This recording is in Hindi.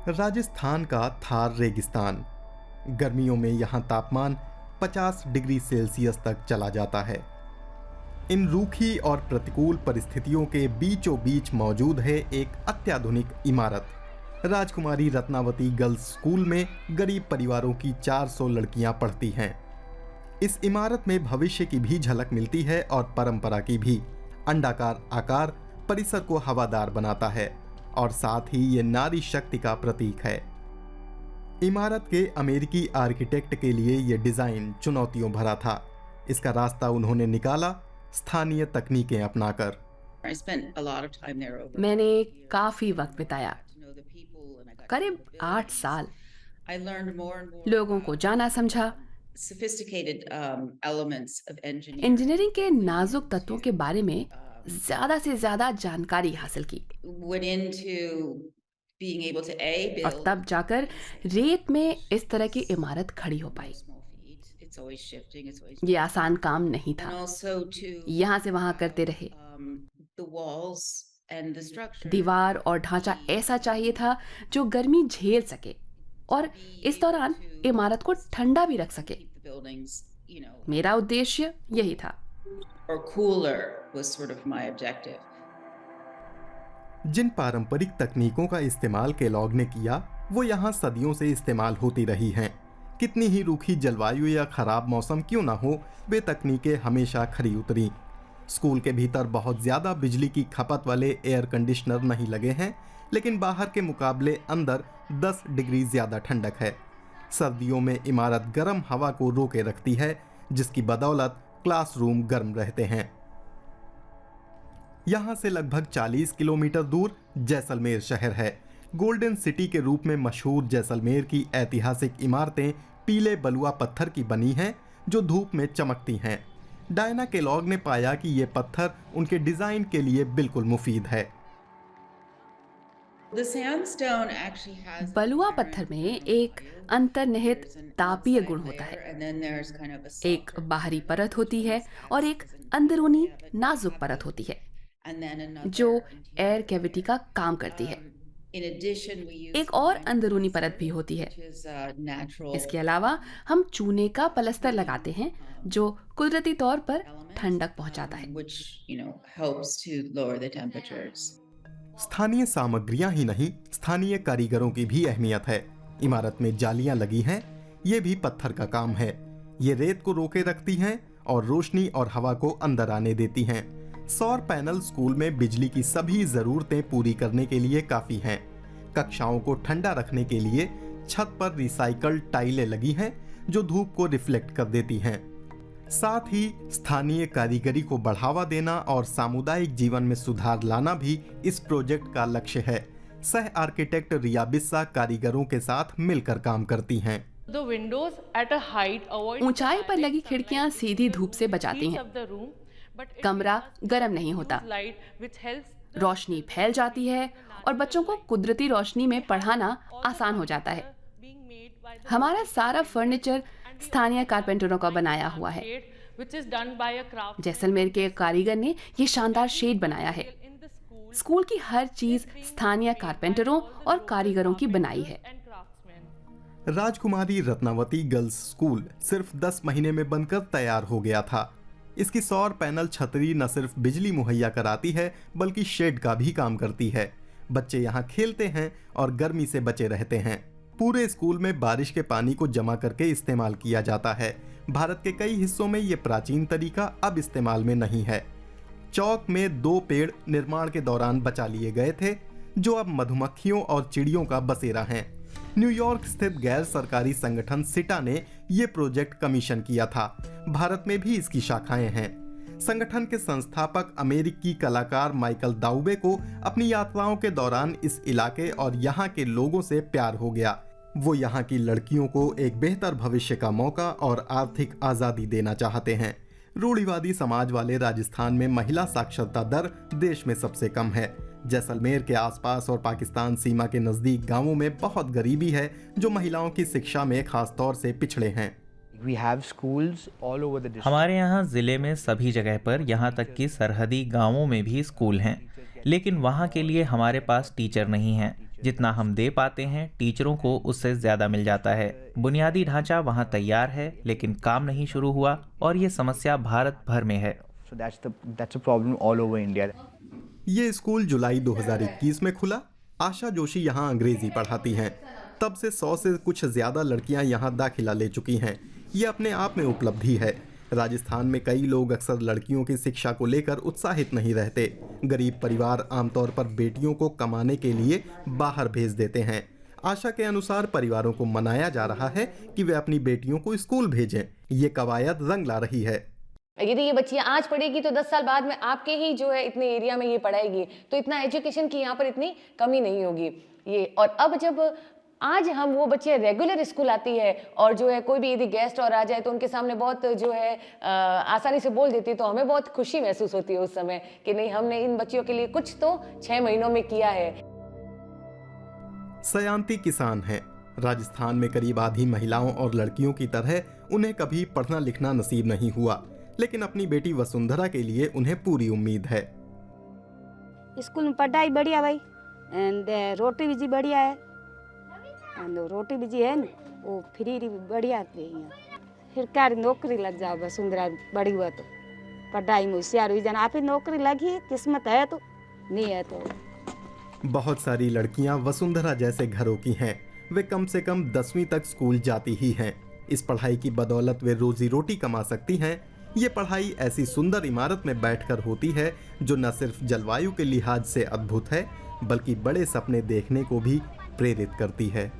राजस्थान का थार रेगिस्तान। गर्मियों में यहाँ तापमान 50 डिग्री सेल्सियस तक चला जाता है। इन रूखी और प्रतिकूल परिस्थितियों के बीचों बीच मौजूद है एक अत्याधुनिक इमारत। राजकुमारी रत्नावती गर्ल्स स्कूल में गरीब परिवारों की 400 लड़कियां पढ़ती हैं। इस इमारत में भविष्य की भी झलक मिलती है और परंपरा की भी। अंडाकार आकार परिसर को हवादार बनाता है और साथ ही ये नारी शक्ति का प्रतीक है। इमारत के अमेरिकी आर्किटेक्ट के लिए यह डिजाइन चुनौतियों भरा था। इसका रास्ता उन्होंने निकाला स्थानीय तकनीकें अपनाकर। मैंने काफी वक्त बिताया, करीब 8 साल। लोगों को जाना समझा, इंजीनियरिंग के नाजुक तत्वों के बारे में ज्यादा से ज्यादा जानकारी हासिल की और तब जाकर रेत में इस तरह की इमारत खड़ी हो पाई। ये आसान काम नहीं था। यहाँ से वहां करते रहे। दीवार और ढांचा ऐसा चाहिए था जो गर्मी झेल सके और इस दौरान इमारत को ठंडा भी रख सके। मेरा उद्देश्य यही था। जिन पारंपरिक तकनीकों का इस्तेमाल केलॉग ने किया वो यहाँ सदियों से इस्तेमाल होती रही हैं। कितनी ही रूखी जलवायु या खराब मौसम क्यों ना हो, वे तकनीकें हमेशा खरी उतरी। स्कूल के भीतर बहुत ज्यादा बिजली की खपत वाले एयर कंडीशनर नहीं लगे हैं, लेकिन बाहर के मुकाबले अंदर 10 डिग्री ज्यादा ठंडक है। सर्दियों में इमारत गर्म हवा को रोके रखती है, जिसकी बदौलत क्लासरूम गर्म रहते हैं। यहाँ से लगभग 40 किलोमीटर दूर जैसलमेर शहर है। गोल्डन सिटी के रूप में मशहूर जैसलमेर की ऐतिहासिक इमारतें पीले बलुआ पत्थर की बनी हैं जो धूप में चमकती हैं। डायना केलॉग ने पाया कि ये पत्थर उनके डिजाइन के लिए बिल्कुल मुफीद है। बलुआ पत्थर में एक अंतर्निहित तापीय गुण होता है। एक बाहरी परत होती है और एक अंदरूनी नाजुक परत होती है जो एयर कैविटी का काम करती है। एक और अंदरूनी परत भी होती है। इसके अलावा हम चूने का पलस्तर लगाते हैं जो कुदरती तौर पर ठंडक पहुंचाता है। स्थानीय सामग्रियां ही नहीं, स्थानीय कारीगरों की भी अहमियत है। इमारत में जालियां लगी हैं, ये भी पत्थर का काम है। ये रेत को रोके रखती हैं और रोशनी और हवा को अंदर आने देती हैं। सौर पैनल स्कूल में बिजली की सभी जरूरतें पूरी करने के लिए काफी हैं। कक्षाओं को ठंडा रखने के लिए छत पर रिसाइकल्ड टाइलें लगी हैं जो धूप को रिफ्लेक्ट कर देती हैं। साथ ही स्थानीय कारीगरी को बढ़ावा देना और सामुदायिक जीवन में सुधार लाना भी इस प्रोजेक्ट का लक्ष्य है। सह आर्किटेक्ट रिया बिस्सा कारीगरों के साथ मिलकर काम करती हैं। ऊंचाई पर लगी खिड़कियां सीधी धूप से बचाती हैं। कमरा गर्म नहीं होता, रोशनी फैल जाती है और बच्चों को कुदरती रोशनी में पढ़ाना आसान हो जाता है। हमारा सारा फर्नीचर स्थानीय कारपेंटरों का बनाया हुआ है। जैसलमेर के कारीगर ने ये शानदार शेड बनाया है। स्कूल की हर चीज स्थानीय कारपेंटरों और कारीगरों की बनाई है। राजकुमारी रत्नावती गर्ल्स स्कूल सिर्फ 10 महीने में बनकर तैयार हो गया था। इसकी सौर पैनल छतरी न सिर्फ बिजली मुहैया कराती है बल्कि शेड का भी काम करती है। बच्चे यहाँ खेलते हैं और गर्मी से बचे रहते हैं। पूरे स्कूल में बारिश के पानी को जमा करके इस्तेमाल किया जाता है। भारत के कई हिस्सों में ये प्राचीन तरीका अब इस्तेमाल में नहीं है। चौक में 2 पेड़ निर्माण के दौरान बचा लिए गए थे जो अब मधुमक्खियों और चिड़ियों का बसेरा हैं। न्यूयॉर्क स्थित गैर सरकारी संगठन सिटा ने यह प्रोजेक्ट कमीशन किया था। भारत में भी इसकी शाखाएं हैं। संगठन के संस्थापक अमेरिकी कलाकार माइकल दाउबे को अपनी यात्राओं के दौरान इस इलाके और यहाँ के लोगों से प्यार हो गया। वो यहाँ की लड़कियों को एक बेहतर भविष्य का मौका और आर्थिक आज़ादी देना चाहते हैं। रूढ़िवादी समाज वाले राजस्थान में महिला साक्षरता दर देश में सबसे कम है। जैसलमेर के आसपास और पाकिस्तान सीमा के नज़दीक गांवों में बहुत गरीबी है जो महिलाओं की शिक्षा में खास तौर से पिछड़े हैं। हमारे यहाँ ज़िले में सभी जगह पर, यहाँ तक कि सरहदी गांवों में भी स्कूल हैं। लेकिन वहाँ के लिए हमारे पास टीचर नहीं हैं। जितना हम दे पाते हैं टीचरों को उससे ज़्यादा मिल जाता है। बुनियादी ढांचा वहाँ तैयार है लेकिन काम नहीं शुरू हुआ और ये समस्या भारत भर में है। So that's a problem all over India. ये स्कूल जुलाई 2021 में खुला। आशा जोशी यहाँ अंग्रेजी पढ़ाती हैं। तब से 100 से कुछ ज़्यादा लड़कियाँ यहाँ दाखिला ले चुकी हैं। ये अपने आप में उपलब्धि है। राजस्थान में कई लोग अक्सर लड़कियों की शिक्षा को लेकर उत्साहित नहीं रहते। गरीब परिवार आमतौर पर बेटियों को कमाने के लिए बाहर भेज देते हैं। आशा के अनुसार परिवारों को मनाया जा रहा है कि वे अपनी बेटियों को स्कूल भेजें। ये कवायद रंग ला रही है। यदि ये बच्चियां आज पढ़ेगी तो 10 साल बाद में आपके ही जो है इतने एरिया में ये पढ़ाएगी, तो इतना एजुकेशन की यहाँ पर इतनी कमी नहीं होगी। ये और अब जब आज हम वो बच्चे रेगुलर स्कूल आती है और जो है कोई भी यदि गेस्ट और आ जाए तो उनके सामने बहुत जो है आसानी से बोल देती है, तो हमें बहुत खुशी महसूस होती है उस समय कि नहीं, हमने इन बच्चियों के लिए कुछ तो 6 महीनों में किया है। सयांती किसान है। राजस्थान में करीब आधी महिलाओं और लड़कियों की तरह उन्हें कभी पढ़ना लिखना नसीब नहीं हुआ, लेकिन अपनी बेटी वसुंधरा के लिए उन्हें पूरी उम्मीद है। स्कूल में पढ़ाई बढ़िया भाई, एंड रोटी भी जी बढ़िया है, एंड रोटी भी जी है ना वो फ्री बढ़िया है। फिर कार नौकरी लग जाओ वसुंधरा बड़ी हुआ तो, पढ़ाई में होशियार हुई जाना, आप ही नौकरी लगी, किस्मत है तो, नहीं है तो। बहुत सारी लड़कियां वसुंधरा जैसे घरों की हैं। वे कम से कम 10वीं तक स्कूल जाती ही हैं। इस पढ़ाई की बदौलत वे रोजी रोटी कमा सकती हैं। ये पढ़ाई ऐसी सुंदर इमारत में बैठकर होती है जो न सिर्फ जलवायु के लिहाज से अद्भुत है, बल्कि बड़े सपने देखने को भी प्रेरित करती है।